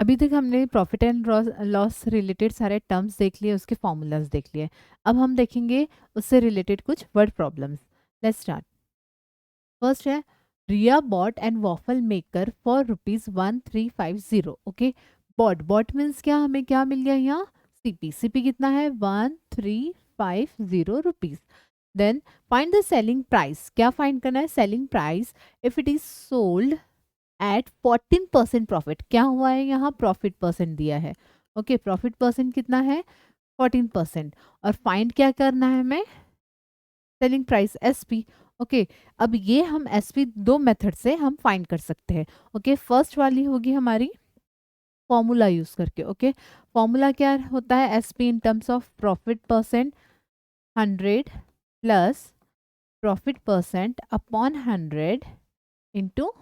अभी तक हमने प्रॉफिट एंड लॉस रिलेटेड सारे टर्म्स देख लिए, उसके फॉर्मूलाज देख लिए। अब हम देखेंगे उससे रिलेटेड कुछ word problems. Let's start. First है, Riya bought and waffle maker for ₹1350। Okay, bought bought means क्या, हमें क्या मिल गया यहाँ, सीपी। सीपी कितना है, 1350 rupees. Then find the selling price, क्या फाइंड करना है, selling price if it is sold at 14% profit. क्या हुआ है यहाँ, प्रॉफिट परसेंट दिया है। ओके, प्रॉफिट परसेंट कितना है, 14%। और फाइंड क्या करना है हमें, सेलिंग प्राइस, एसपी। ओके, अब ये हम एसपी दो मेथड से हम फाइंड कर सकते हैं। ओके, फर्स्ट वाली होगी हमारी फॉर्मूला यूज करके। ओके, फॉर्मूला क्या होता है, SP in terms of profit percent 100 plus profit percent upon 100 into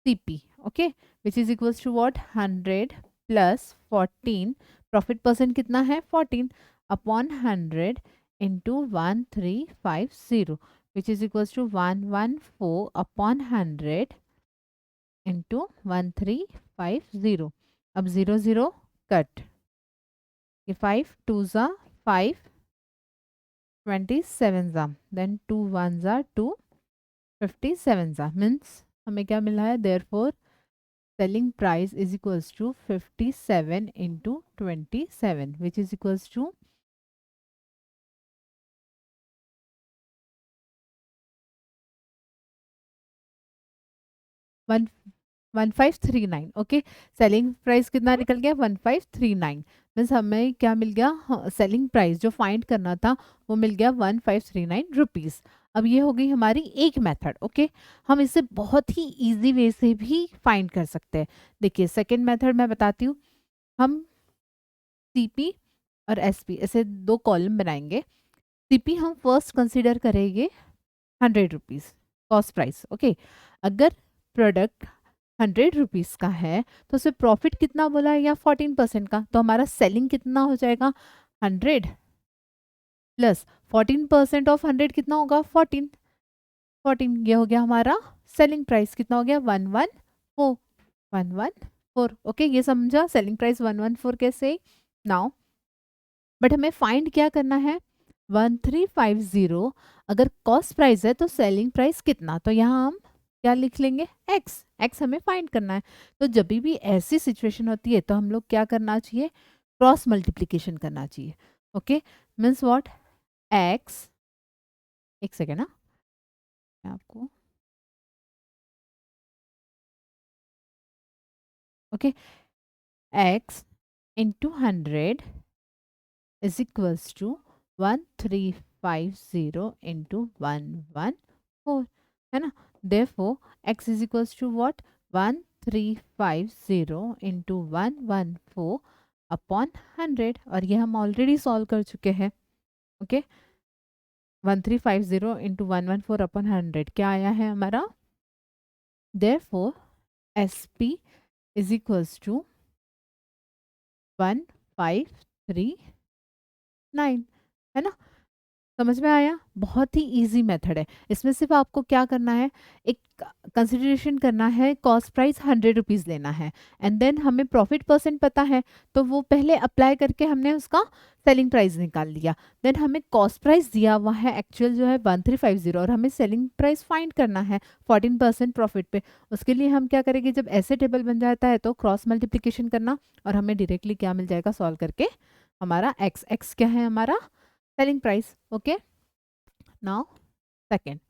CP, okay, which is equals to what, 100 plus 14, profit percent कितना है 14 upon 100 into 1350, which is equals to 114 upon 100 into 1350। अब 0 0 cut, ये 5 2 ज़ा 5, 27 ज़ा, then 2 1 ज़ा 2, 57 ज़ा, means हमें क्या मिला है, therefore selling price is equals to 57 into 27, which is equals to 1539। Okay, selling price कितना निकल गया, 1539। मीन्स हमें क्या मिल गया, सेलिंग प्राइस जो फाइंड करना था वो मिल गया 1539 रुपीज़। अब ये हो गई हमारी एक मेथड। ओके, हम इसे बहुत ही इजी वे से भी फाइंड कर सकते हैं। देखिए सेकेंड मेथड मैं बताती हूँ। हम सीपी और एसपी ऐसे दो कॉलम बनाएंगे। सीपी हम फर्स्ट कंसिडर करेंगे 100 रुपीज़ कॉस्ट प्राइस। ओके, अगर प्रोडक्ट 100 रुपीज़ का है तो उसे प्रॉफिट कितना बोला है, या 14% का, तो हमारा सेलिंग कितना हो जाएगा, 100 प्लस 14% ऑफ 100 कितना होगा, 14। ये हो गया हमारा सेलिंग प्राइस, कितना हो गया, 114। 114। ओके, ये समझा सेलिंग प्राइस 114 कैसे। नाउ बट हमें फाइंड क्या करना है, 1350 अगर कॉस्ट प्राइस है तो सेलिंग प्राइस कितना, तो यहाँ हम क्या लिख लेंगे, एक्स। एक्स हमें फाइंड करना है। तो जब भी ऐसी सिचुएशन होती है तो हम लोग क्या करना चाहिए, क्रॉस मल्टीप्लीकेशन करना चाहिए। ओके, मीन्स व्हाट, एक्स, एक सेकेंड ना, मैं आपको, okay, x into 100 is equals to 1350 into 114, है ना। therefore x is equals to what, 1350 into 114 upon 100। और ये हम ऑलरेडी सॉल्व कर चुके हैं। ओके, 1350 इंटू 114 अपॉन 100 क्या आया है हमारा, therefore SP is equals to 1539, है ना। समझ में आया, बहुत ही इजी मेथड है। इसमें सिर्फ आपको क्या करना है, एक कंसिडरेशन करना है, कॉस्ट प्राइस 100 रुपीज़ लेना है एंड देन हमें प्रॉफिट परसेंट पता है तो वो पहले अप्लाई करके हमने उसका सेलिंग प्राइस निकाल लिया। देन हमें कॉस्ट प्राइस दिया हुआ है एक्चुअल जो है 1350 और हमें सेलिंग प्राइस फाइंड करना है 14% प्रॉफिट पे। उसके लिए हम क्या करेंगे, जब ऐसे टेबल बन जाता है तो क्रॉस मल्टीप्लिकेशन करना और हमें डायरेक्टली क्या मिल जाएगा सॉल्व करके, हमारा एक्स। एक्स क्या है हमारा, selling price. Okay, now second,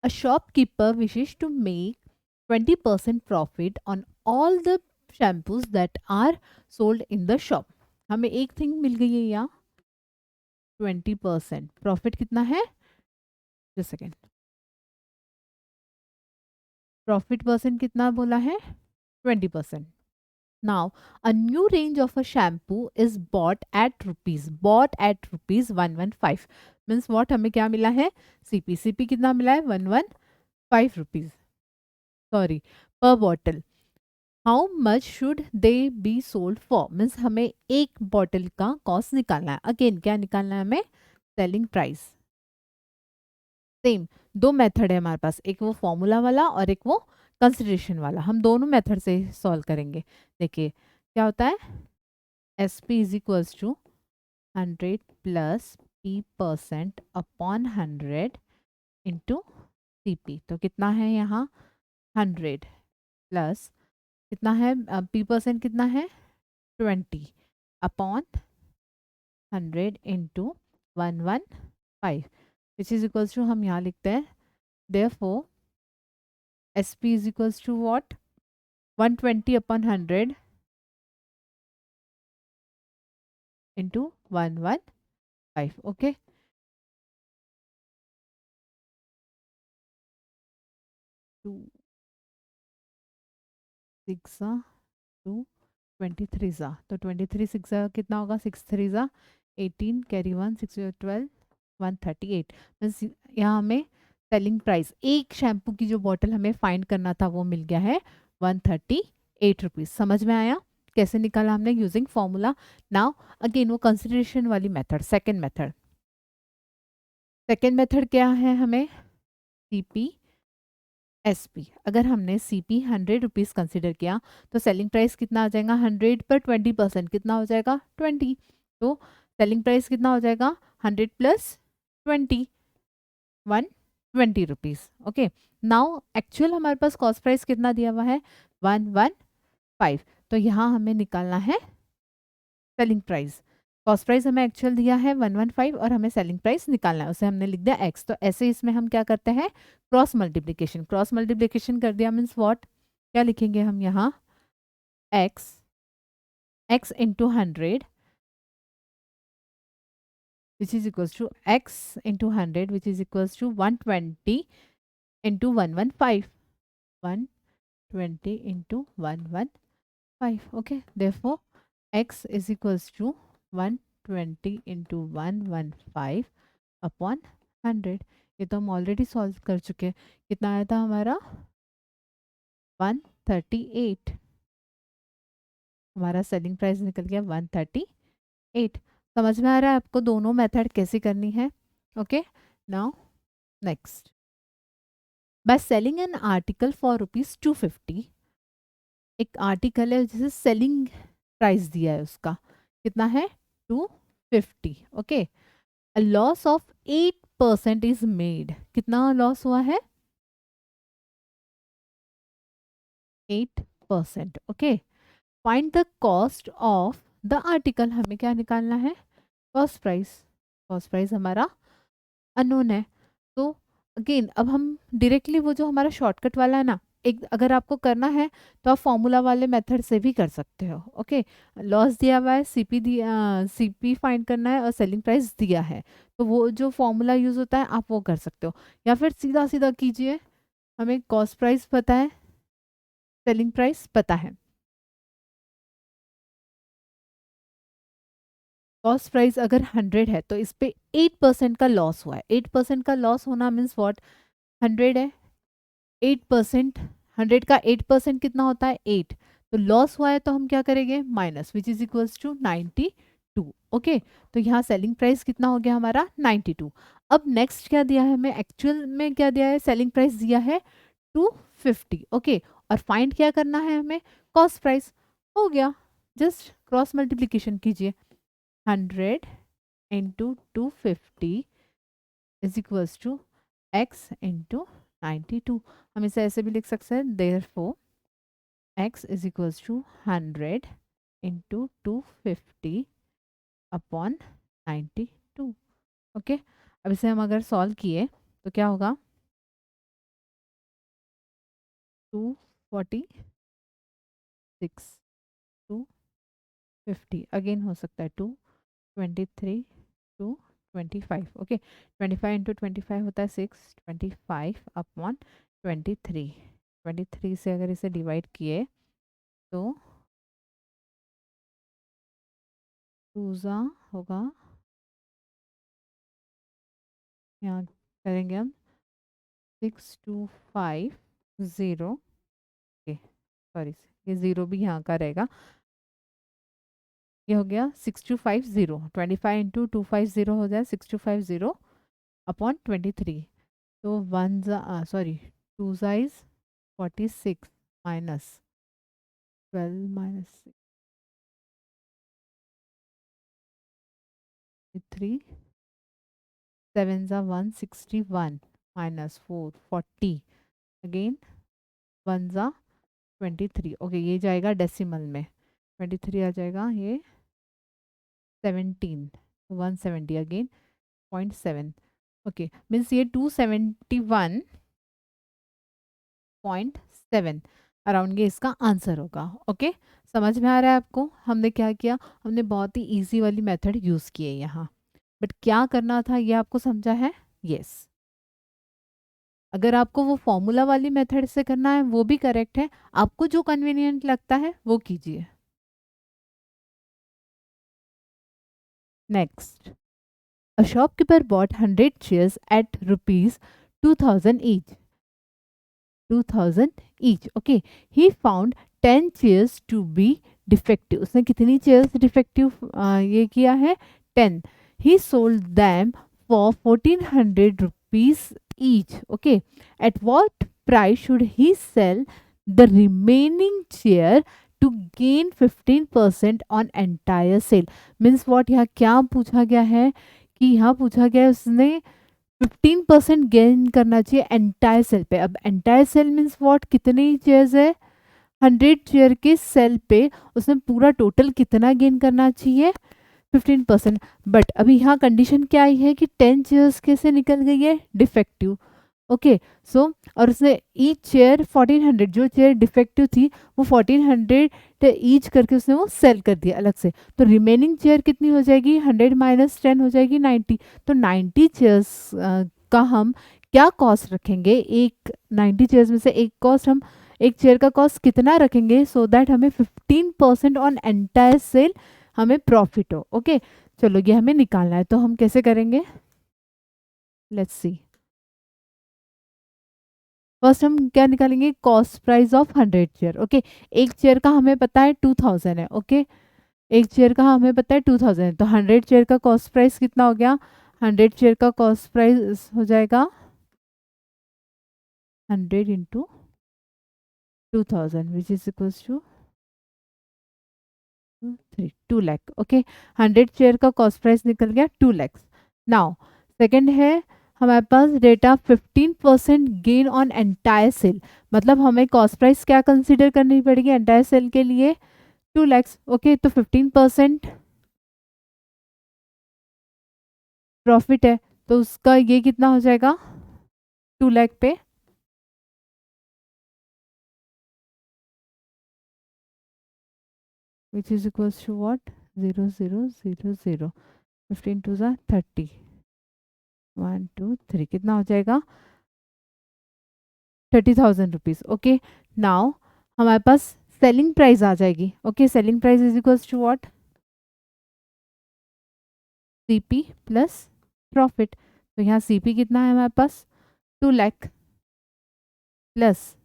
a shopkeeper wishes to make 20% profit on all the shampoos that are sold in the shop. हमें एक थिंग मिल गई है यहाँ, 20%। प्रॉफिट कितना है, जस्ट सेकेंड, प्रॉफिट परसेंट कितना बोला है, 20%। Now, a new range of a shampoo is bought at rupees 115। Means what, हमें क्या मिला है, CP। CP कितना मिला है, 115 रुपीज, सॉरी, पर bottle. How much should they be sold for, means हमें एक बॉटल का कॉस्ट निकालना है। अगेन क्या निकालना है हमें, सेलिंग प्राइस। सेम दो मेथड है हमारे पास, एक वो फॉर्मूला वाला और एक वो कंसिडरेशन वाला, हम दोनों मेथड से सॉल्व करेंगे। देखिए क्या होता है, S P is equals to 100 plus p% upon 100 into C P. तो कितना है यहाँ 100 प्लस कितना है p% कितना है 20 upon 100 into 115 which is equals to, हम यहाँ लिखते हैं therefore S P is equals to what 120 upon 100 into 115। Okay, 2 6 2 23 ज़ा, तो 23 6 कितना होगा, 6 3 ज़ा 18, कैरी 1 6 12 138। मीन्स यहाँ हमें सेलिंग प्राइस एक शैम्पू की जो बॉटल हमें फाइंड करना था वो मिल गया है 138 रुपीज़। समझ में आया कैसे निकाला हमने, यूजिंग फॉर्मूला। नाउ अगेन वो कंसिडरेशन वाली method, second method. Second method क्या है, हमें सी पी एस पी। अगर हमने सी पी 100 रुपीज़ कंसिडर किया तो सेलिंग प्राइस कितना आ जाएगा, 100 पर 20% कितना हो जाएगा 20। तो सेलिंग प्राइस कितना हो जाएगा 100 plus 20, 120 rupees. Okay, now actual हमारे पास कॉस्ट प्राइस कितना दिया हुआ है 115। तो यहाँ हमें निकालना है सेलिंग प्राइस। कॉस्ट प्राइस हमें एक्चुअल दिया है 115 और हमें सेलिंग प्राइस निकालना है, उसे हमने लिख दिया एक्स। तो ऐसे इसमें हम क्या करते हैं, क्रॉस मल्टीप्लिकेशन। क्रॉस मल्टीप्लिकेशन कर दिया मीन्स व्हाट, क्या लिखेंगे हम यहाँ, x x into 100 which is equals to x into 100 which is equals to 120 into 115, 120 into 115। Okay, therefore x is equals to 120 into 115 upon 100। ये तो हम ऑलरेडी सॉल्व कर चुके हैं। कितना आया था हमारा 138, हमारा सेलिंग प्राइस निकल गया 138। समझ में आ रहा है आपको दोनों मेथड कैसे करनी है। Okay, now next, by selling an article for ₹250। एक आर्टिकल है जिसे सेलिंग प्राइस दिया है, उसका कितना है 250। Okay, a loss of 8% is made। कितना लॉस हुआ है 8%। Okay, find the cost of the article. हमें क्या निकालना है, कॉस्ट प्राइस। कॉस्ट प्राइस हमारा अननोन है। तो अगेन अब हम डायरेक्टली वो जो हमारा शॉर्टकट वाला है ना, एक अगर आपको करना है तो आप फॉर्मूला वाले मेथड से भी कर सकते हो। ओके, लॉस दिया हुआ है, सीपी दिया, सीपी फाइंड करना है और सेलिंग प्राइस दिया है, तो वो जो फॉर्मूला यूज होता है आप वो कर सकते हो। या फिर सीधा सीधा कीजिए, हमें कॉस्ट प्राइस पता है, सेलिंग प्राइस पता है। कॉस्ट प्राइस अगर 100 है तो इस पे 8% का लॉस हुआ है। 8% का लॉस होना मीन्स व्हाट, 100 है, 8%, 100 का 8% कितना होता है 8। तो लॉस हुआ है तो हम क्या करेंगे, minus, which is equals to 92। Okay, तो यहाँ सेलिंग प्राइस कितना हो गया हमारा 92। अब नेक्स्ट क्या दिया है हमें, एक्चुअल में क्या दिया है, सेलिंग प्राइस दिया है 250। ओके, और फाइंड क्या करना है हमें, कॉस्ट प्राइस। हो गया, जस्ट क्रॉस मल्टीप्लीकेशन कीजिए, 100 into 250 is equals to x into 92। हम इसे ऐसे भी लिख सकते हैं, therefore x is equals to 100 into 250 upon 92। Okay, अब इसे हम अगर सॉल्व किए तो क्या होगा, 246 250, अगेन हो सकता है 223 225। ओके, 25 इंटू 25 होता है 625 अपॉन 23। 23 से अगर इसे डिवाइड किए तो 2 होगा, यहाँ करेंगे हम 6250। ओके सॉरी, ये ज़ीरो भी यहाँ का रहेगा, ये हो गया 6250। 25 इंटू 250 हो जाए 6250 अपॉन 23। तो 1 सॉरी 2 इज 46 माइनस 12 माइनस 3 7 ज़ा 161 माइनस 4 40 अगेन 1 ज़ा 23। ओके ये जाएगा डेसिमल में, 23 आ जाएगा, ये 17 170 अगेन 0.7। ओके मीन्स ये 271.7 अराउंड ये इसका आंसर होगा। ओके समझ में आ रहा है आपको? हमने क्या किया, हमने बहुत ही इजी वाली मेथड यूज़ की है यहाँ, बट क्या करना था ये आपको समझा है? यस अगर आपको वो फॉर्मूला वाली मेथड से करना है वो भी करेक्ट है, आपको जो कन्वीनियंट लगता है वो कीजिए। Next, a shopkeeper bought 100 chairs at rupees 2000 each, 2000 each. Okay, he found 10 chairs to be defective. उसने कितनी chairs defective ये किया है? 10. He sold them for 1400 rupees each. Okay, at what price should he sell the remaining chair to gain 15% on entire sale? Means what, यहाँ क्या पूछा गया है कि यहाँ पूछा गया है उसने 15% गेन करना चाहिए एंटायर सेल पे। अब एंटायर सेल मीन्स व्हाट, कितने चेयर्स है? 100 चेयर के सेल पे उसने पूरा टोटल कितना गेन करना चाहिए? 15%। बट अभी यहाँ कंडीशन क्या आई है कि 10 चेयर्स कैसे निकल गई है? डिफेक्टिव। ओके सो और उसने ईच चेयर 1400, जो चेयर डिफेक्टिव थी वो 1400 ईच करके उसने वो सेल कर दिया अलग से। तो रिमेनिंग चेयर कितनी हो जाएगी? 100 माइनस 10 हो जाएगी 90। तो 90 चेयर्स का हम क्या कॉस्ट रखेंगे? एक 90 चेयर्स में से एक कॉस्ट, हम एक चेयर का कॉस्ट कितना रखेंगे सो दैट हमें 15% ऑन एंटायर सेल हमें प्रॉफिट हो। ओके चलो ये हमें निकालना है, तो हम कैसे करेंगे? Let's see. फर्स्ट हम क्या निकालेंगे? Cost price of 100 chair. Okay एक चेयर का हमें पता है 2000 है। ओके एक चेयर का हमें पता है 2000 है, तो 100 चेयर का कॉस्ट प्राइस कितना हो गया? 100 चेयर का कॉस्ट प्राइस हो जाएगा 100 into 2000 which is equals to 2 lakh. Okay 100 chair का कॉस्ट प्राइस निकल गया 2 लाख। नाउ सेकंड है हमारे पास data 15% gain on entire sale, मतलब हमें कॉस्ट प्राइस क्या कंसीडर करनी पड़ेगी एंटायर सेल के लिए? 2 लैक्स। ओके तो 15% प्रॉफिट है, तो उसका ये कितना हो जाएगा? 2 लाख पे which is equals to what? 0 0 0 0 15 टू ज़ा 30 1 2 3 कितना हो जाएगा? 30,000 रुपीज़। ओके नाउ हमारे पास सेलिंग प्राइस आ जाएगी। Okay selling price is equals to what? CP plus profit. तो यहाँ सीपी कितना है हमारे पास? 2 लाख प्लस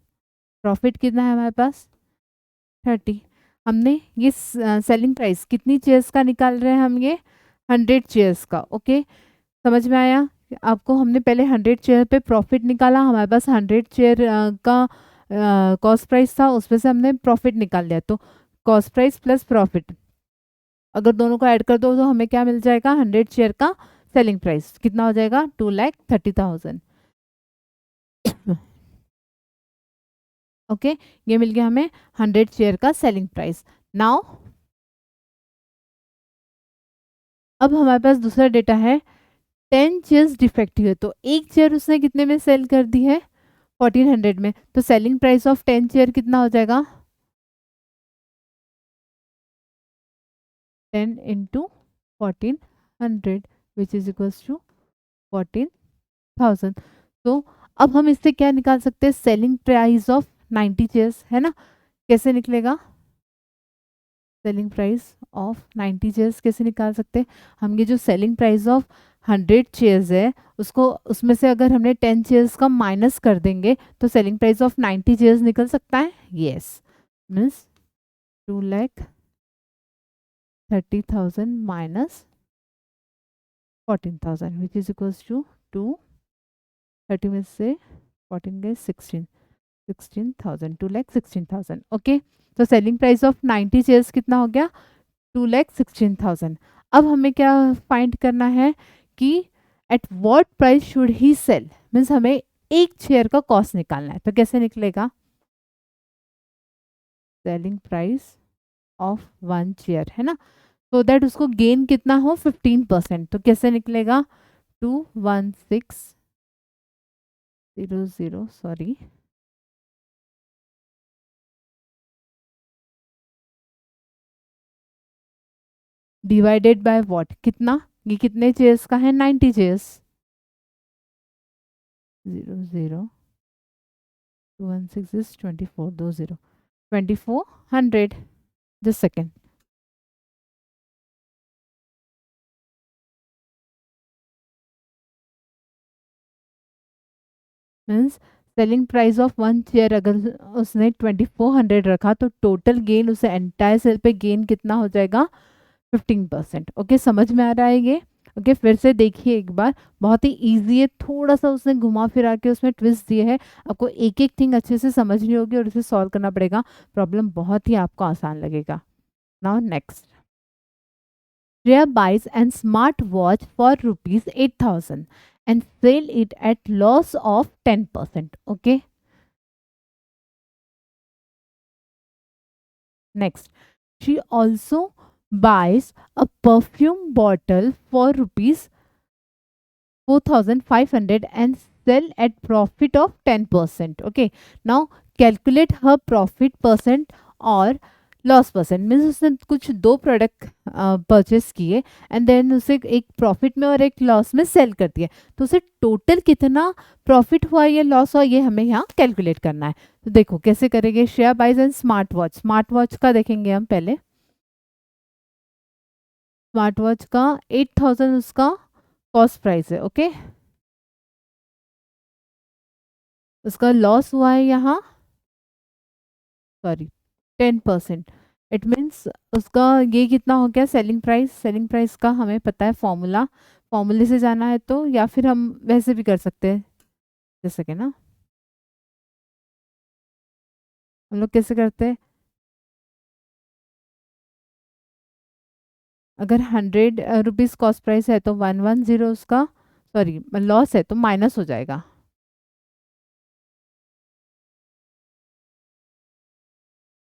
प्रॉफिट कितना है हमारे पास? 30। हमने ये सेलिंग प्राइस कितनी चेयर्स का निकाल रहे हैं हम? ये 100 चेयर्स का। ओके समझ में आया आपको? हमने पहले 100 चेयर पे प्रॉफिट निकाला, हमारे पास 100 चेयर का कॉस्ट प्राइस था, उसमें से हमने प्रॉफिट निकाल लिया। तो कॉस्ट प्राइस प्लस प्रॉफिट अगर दोनों को ऐड कर दो तो हमें क्या मिल जाएगा? 100 चेयर का सेलिंग प्राइस कितना हो जाएगा? 2,30,000। ओके ये मिल गया हमें 100 चेयर का सेलिंग प्राइस। नाउ अब हमारे पास दूसरा डेटा है 10 चेयर्स डिफेक्टिव है, तो एक चेयर उसने कितने में सेल कर दी है? 1400 में। तो सेलिंग प्राइस ऑफ 10 चेयर कितना हो जाएगा? 10 into 1400 which is equals to 14,000। तो अब हम इससे क्या निकाल सकते हैं? सेलिंग प्राइस ऑफ 90 चेयर्स, है ना? कैसे निकलेगा सेलिंग प्राइस ऑफ 90 चेयर्स? कैसे निकाल सकते हैं हम? ये जो सेलिंग प्राइस ऑफ 100 चेयर्स है उसको, उसमें से अगर हमने 10 चेयर्स का माइनस कर देंगे तो सेलिंग प्राइस ऑफ 90 चेयर्स निकल सकता है। Yes means 2,30,000 minus 14,000 which is equals to 2 30 में से 14 गए 16 16,000, 2,16,000। ओके, तो सेलिंग प्राइस ऑफ 90 चेयर्स कितना हो गया? 2,16,000। अब हमें क्या फाइंड करना है कि at what price should he sell, means हमें एक चेयर का कॉस्ट निकालना है। तो कैसे निकलेगा? Selling price of one chair है ना, तो दैट उसको गेन कितना हो? 15%। तो कैसे निकलेगा? 21600, सॉरी, डिवाइडेड बाय व्हाट, कितना? ये कितने चेयर्स का है? 90 chairs. 00216 is 2420, 2400। Just second. Means selling price of one chair अगर उसने 2400 रखा तो टोटल गेन उसे एंटायर सेल पे गेन कितना हो जाएगा? 15%। ओके, समझ में आ रहा है ये? ओके, फिर से देखिए एक बार, बहुत ही इजी है, थोड़ा सा उसने घुमा फिरा के उसमें ट्विस्ट दिए है। आपको एक एक थिंग अच्छे से समझनी होगी और उसे सॉल्व करना पड़ेगा। प्रॉब्लम बहुत ही आपको आसान लगेगा। Now next, Shreya buys an smart watch for rupees 8,000 and sell it at loss of 10%. Okay. Next, she also buys a perfume bottle for rupees 4,500 and sell at profit of 10%. Okay. Now calculate her profit percent or loss percent. Means उसने कुछ दो product purchase किए and then उसे एक profit में और एक loss में सेल कर दिया, तो उसे टोटल कितना प्रॉफिट हुआ या लॉस हुआ ये हमें यहाँ कैलकुलेट करना है। तो देखो कैसे करेंगे। Shreya buys and smart watch, smart watch का देखेंगे हम पहले। स्मार्ट वॉच का 8,000 उसका कॉस्ट प्राइस है। ओके, उसका लॉस हुआ है यहाँ, सॉरी, 10%। इट मीन्स उसका ये कितना हो गया? सेलिंग प्राइस, सेलिंग प्राइस का हमें पता है फॉर्मूला, फॉर्मूले से जाना है तो, या फिर हम वैसे भी कर सकते हैं, जैसे कि ना हम लोग कैसे करते हैं, अगर 100 रुपीज़ कॉस्ट प्राइस है तो 110 उसका, सॉरी, लॉस है तो माइनस हो जाएगा।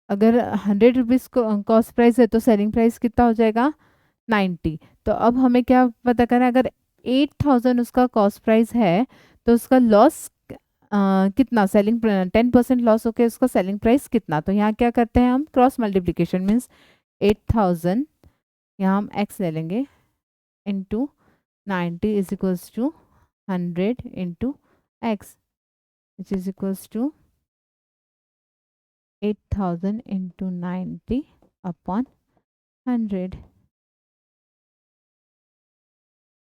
अगर 100 रुपीज़ कॉस्ट प्राइस है तो सेलिंग प्राइस कितना हो जाएगा? 90। तो अब हमें क्या पता करना है? अगर 8,000 उसका कॉस्ट प्राइस है तो उसका लॉस कितना? सेलिंग 10% लॉस होके उसका सेलिंग प्राइस कितना? तो यहाँ क्या करते हैं हम? क्रॉस मल्टीप्लीकेशन, मीन्स 8,000, यहाँ हम x ले लेंगे, into 90 is equals to 100 into x, which is equals to 8,000 into 90 upon 100,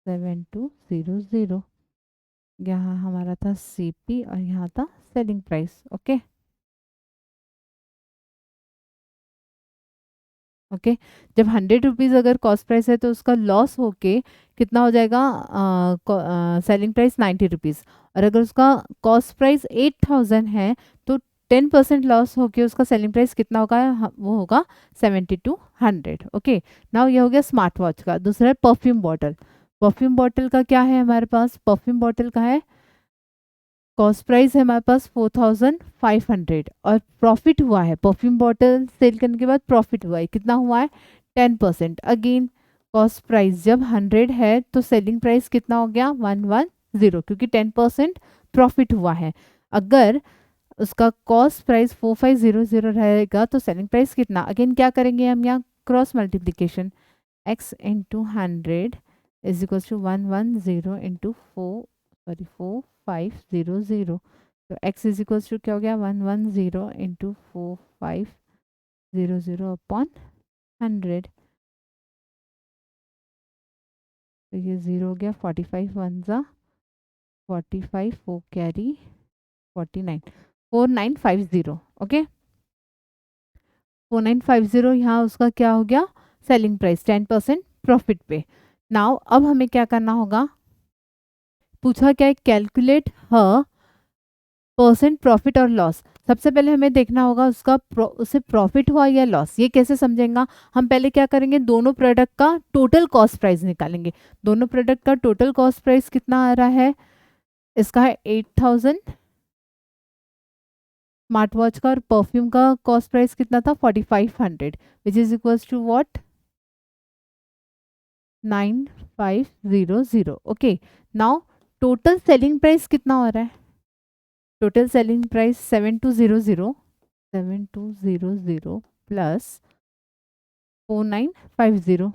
7200। यहाँ हमारा था सीपी और यहाँ था सेलिंग प्राइस। ओके, ओके, जब 100 रुपीज़ अगर कॉस्ट प्राइस है तो उसका लॉस होके कितना हो जाएगा? सेलिंग प्राइस 90 रुपीज़, और अगर उसका कॉस्ट प्राइस 8,000 है तो 10% लॉस होके उसका सेलिंग प्राइस कितना होगा? वो होगा 7,200। ओके, नाउ ये हो गया स्मार्ट वॉच का। दूसरा है परफ्यूम बॉटल। परफ्यूम बॉटल का क्या है हमारे पास? परफ्यूम बॉटल का है, कॉस्ट प्राइस है हमारे पास 4,500 और प्रॉफिट हुआ है, परफ्यूम बॉटल सेल करने के बाद प्रॉफिट हुआ है, कितना हुआ है? 10%। अगेन कॉस्ट प्राइस जब 100 है तो सेलिंग प्राइस कितना हो गया? 110, क्योंकि 10% प्रॉफिट हुआ है। अगर उसका कॉस्ट प्राइस 4,500 रहेगा तो सेलिंग प्राइस कितना? अगेन क्या करेंगे हम यहाँ? Cross multiplication, x into 100 is equal to 110 into 4,500। तो x इज इक्वल टू क्या हो गया? 110 इंटू 4,500 अपॉन 100। तो ये 0 हो गया, 45 वन ज़ा 45, 4 कैरी 49, 4950। ओके, 4950 यहाँ उसका क्या हो गया? सेलिंग प्राइस 10% प्रॉफिट पे। नाउ अब हमें क्या करना होगा? पूछा क्या है? कैलकुलेट हर परसेंट प्रॉफिट और लॉस। सबसे पहले हमें देखना होगा उसका उसे प्रॉफिट हुआ या लॉस। ये कैसे समझेंगे? हम पहले क्या करेंगे, दोनों प्रोडक्ट का टोटल कॉस्ट प्राइस निकालेंगे। दोनों प्रोडक्ट का टोटल कॉस्ट प्राइस कितना आ रहा है? इसका है 8000 स्मार्ट वॉच का, और परफ्यूम का कॉस्ट प्राइस कितना था? 4500, which is equals to what? 9500। Okay, now total selling price कितना हो रहा है? Total selling price 7200 plus 4950,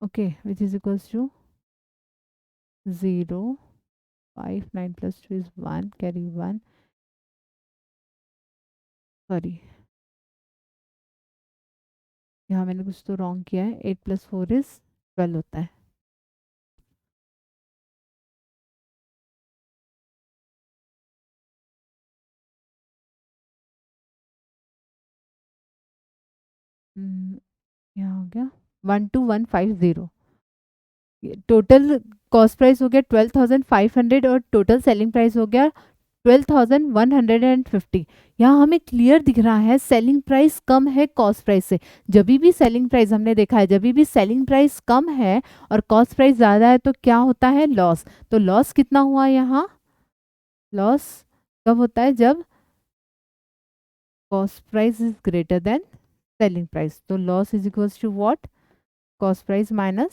okay, which is equals to 059 plus 2 is 1, carry 1, sorry यहाँ मैंने कुछ तो रॉन्ग किया है। 8 प्लस 4 इज 12 होता है। यहाँ हो गया 12150। टोटल कॉस्ट प्राइस हो गया 12,500 और टोटल सेलिंग प्राइस हो गया 12,150। यहाँ हमें क्लियर दिख रहा है सेलिंग प्राइस कम है कॉस्ट प्राइस से। जब भी सेलिंग प्राइस हमने देखा है, जब भी सेलिंग प्राइस कम है और कॉस्ट प्राइस ज़्यादा है तो क्या होता है? लॉस। तो लॉस कितना हुआ यहाँ? लॉस कब होता है? जब cost price is greater than selling price. तो loss is equals to what? Cost price minus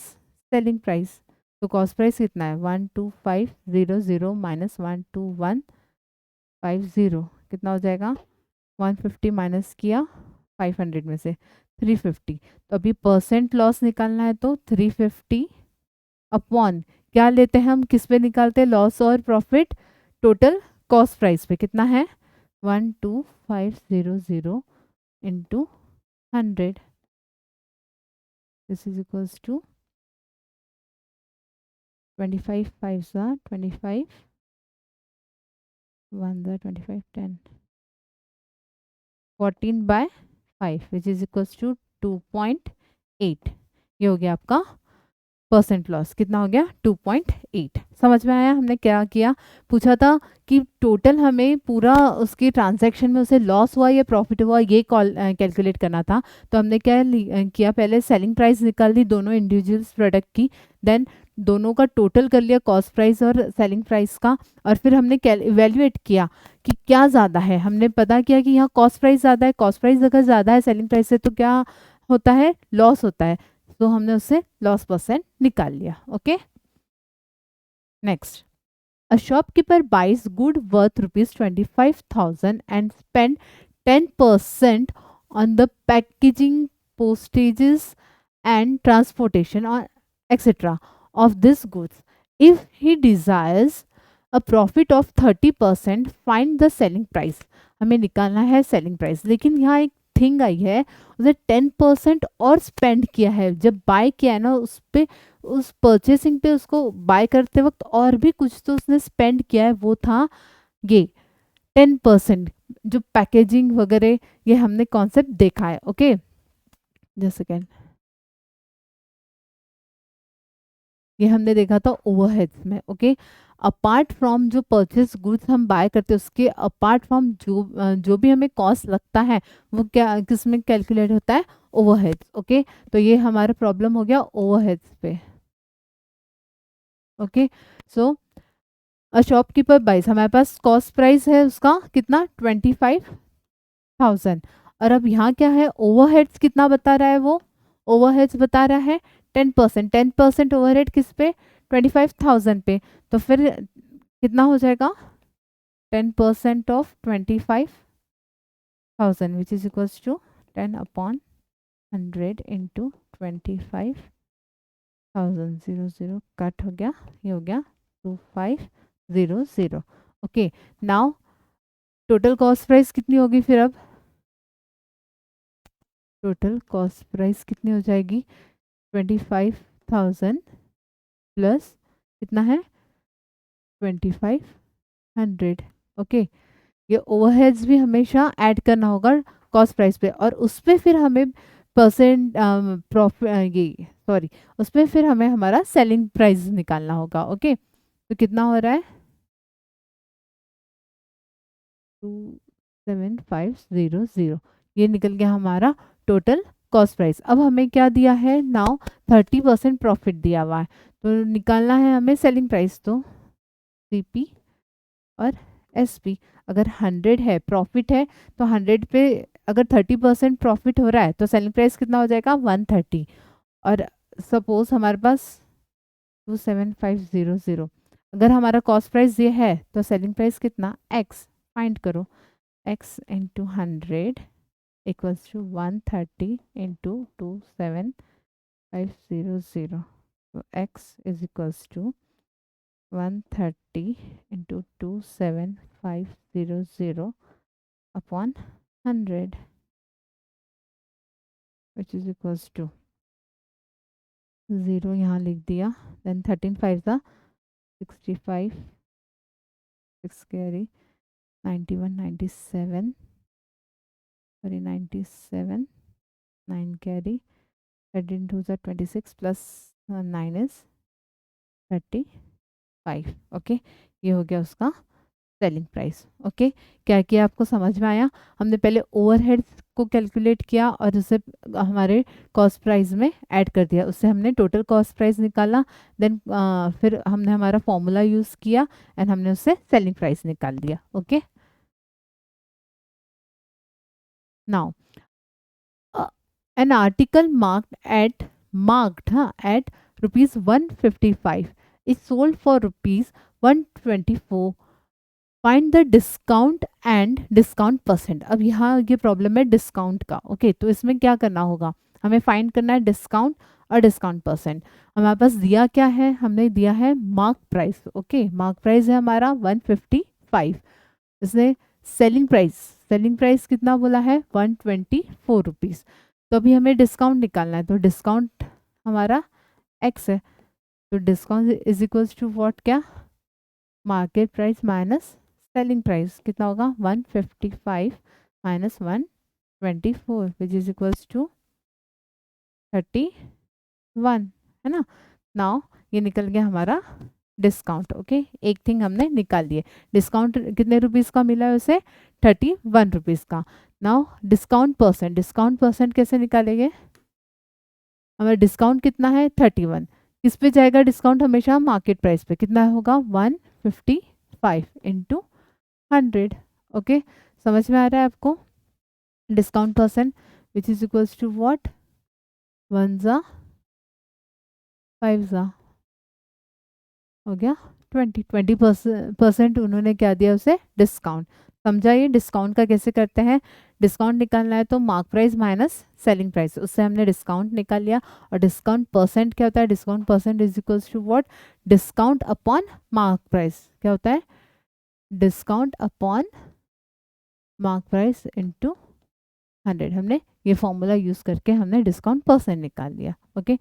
selling price. तो कॉस्ट प्राइस कितना है? 12500 माइनस 12150 कितना हो जाएगा? 150 माइनस किया 500 में से 350। तो अभी परसेंट लॉस निकालना है तो 350 अपॉन क्या लेते हैं हम, किस पे निकालते हैं लॉस और प्रॉफिट? टोटल कॉस्ट प्राइस पे। कितना है? 12500 into 100, this is equals to 25 5 25 1 25 10 14/5 which is equals to 2.8। ये हो गया आपका परसेंट लॉस। कितना हो गया? 2.8। समझ में आया हमने क्या किया? पूछा था कि टोटल हमें पूरा उसके ट्रांजैक्शन में उसे लॉस हुआ या प्रॉफिट हुआ, ये कैलकुलेट करना था। तो हमने क्या किया, पहले सेलिंग प्राइस निकाल दी दोनों इंडिविजुअल्स प्रोडक्ट की, देन दोनों का टोटल कर लिया कॉस्ट प्राइस और सेलिंग प्राइस का, और फिर हमने इवेल्युएट किया कि क्या ज़्यादा है। हमने पता किया कि यहाँ कॉस्ट प्राइस ज़्यादा है। कॉस्ट प्राइस अगर ज़्यादा है सेलिंग प्राइस से तो क्या होता है? लॉस होता है। तो हमने उससे लॉस परसेंट निकाल लिया। Okay, next, a shopkeeper buys good worth rupees 25,000 and spend 10% on the packaging, postages and transportation or etc. of these goods. If he desires a profit of 30%, find the selling price. हमें निकालना है selling price, लेकिन यहाँ एक thing I है, उसने 10% और spend किया है। जब बाय किया है ना, उस पे, उस परचेसिंग पे, उसको बाय करते वक्त और भी कुछ तो उसने स्पेंड किया है, वो था ये 10%। जो पैकेजिंग वगैरह, ये हमने कॉन्सेप्ट देखा है। ओके, जस्ट सेकेंड, ये हमने देखा था ओवरहेड्स में। ओके, अपार्ट फ्रॉम जो परचेस गुड्स हम बाय करते हैं, उसके अपार्ट फ्रॉम जो भी हमें कॉस्ट लगता है, वो क्या किस में कैलकुलेट होता है? ओवरहेड्स। ओके, तो ये हमारा प्रॉब्लम हो गया ओवरहेड्स पे। ओके, सो अ शॉपकीपर बाइस, हमारे पास कॉस्ट प्राइस है उसका कितना? 25,000। और अब यहाँ क्या है? ओवरहेड्स कितना बता रहा है वो? ओवरहेड्स बता रहा है 10%। 10% ओवरहेड किस पे? 25,000 पे। तो फिर कितना हो जाएगा? 10% of 25,000 which is equals to 10 upon 100 into 25,000। 0 cut हो गया, ये हो गया 2500। Okay, now total cost price कितनी होगी फिर? अब टोटल कॉस्ट प्राइस कितनी हो जाएगी? 25,000 प्लस कितना है? 2500। ओके, ये ओवरहेड्स भी हमेशा ऐड करना होगा कॉस्ट प्राइस पे, और उस पर फिर हमें परसेंट प्रॉफिट, ये सॉरी, उस पर फिर हमें हमारा सेलिंग प्राइस निकालना होगा। ओके, तो कितना हो रहा है? 27500, ये निकल गया हमारा टोटल कॉस्ट प्राइस। अब हमें क्या दिया है, नाउ 30% प्रॉफिट दिया हुआ है, तो निकालना है हमें सेलिंग प्राइस। तो सीपी और एसपी, अगर 100 है प्रॉफिट है तो 100 पे अगर 30% प्रॉफिट हो रहा है तो सेलिंग प्राइस कितना हो जाएगा 130। और सपोज हमारे पास 27500, अगर हमारा कॉस्ट प्राइस ये है तो सेलिंग प्राइस कितना, एक्स फाइंड करो, x into 100 equals to 130 into 27500, तो x is equals to 130 into 27500 upon 100 which is equals to 0 यहाँ लिख दिया, देन 13 5 ज़ा 65, 6 कैरी 91 97, सॉरी 97, 9 कैरी 13 2 ज़ा 26 प्लस 9 इज 35। ओके, ये हो गया उसका सेलिंग प्राइस। ओके, क्या किया आपको समझ में आया? हमने पहले ओवरहेड्स को कैलकुलेट किया और उसे हमारे कॉस्ट प्राइस में ऐड कर दिया, उससे हमने टोटल कॉस्ट प्राइस निकाला। देन फिर हमने हमारा फॉर्मूला यूज़ किया एंड हमने उससे सेलिंग प्राइस निकाल दिया। Okay, now an article marked at rupees 155 is sold for rupees 124, find the discount and discount percent. अब यहाँ ये प्रॉब्लम है डिस्काउंट का। ओके, तो इसमें क्या करना होगा, हमें फाइंड करना है डिस्काउंट और डिस्काउंट परसेंट। हमारे पास दिया क्या है, हमने दिया है mark price. Okay, mark price है हमारा 155, इसने सेलिंग प्राइस कितना बोला है 124 रुपीज़। तो अभी हमें डिस्काउंट निकालना है, तो डिस्काउंट हमारा एक्स है, तो discount is equals to what, क्या, market price minus selling price, कितना होगा 155 minus 124 which is equals to 31, है ना। नाउ ये निकल गया हमारा डिस्काउंट। ओके, एक थिंग हमने निकाल लिए, डिस्काउंट कितने रुपीस का मिला है उसे, 31 रुपीस का। नाउ डिस्काउंट परसेंट कैसे निकालेंगे, हमारा डिस्काउंट कितना है 31, किस पे जाएगा डिस्काउंट, हमेशा मार्केट प्राइस पे, कितना होगा 155 इंटू 100। ओके, समझ में आ रहा है आपको, discount percent which is equals to what, 1 ज़ा 5 ज़ा हो गया 20% उन्होंने क्या दिया उसे, डिस्काउंट। समझा ये डिस्काउंट का कैसे करते हैं, डिस्काउंट निकालना है तो mark price minus selling price, उससे हमने डिस्काउंट निकाल लिया। और डिस्काउंट परसेंट क्या होता है, discount percent is equals to what, discount upon mark price, क्या होता है, discount upon mark price into 100। हमने ये फॉर्मूला यूज करके हमने डिस्काउंट परसेंट निकाल लिया। ओके,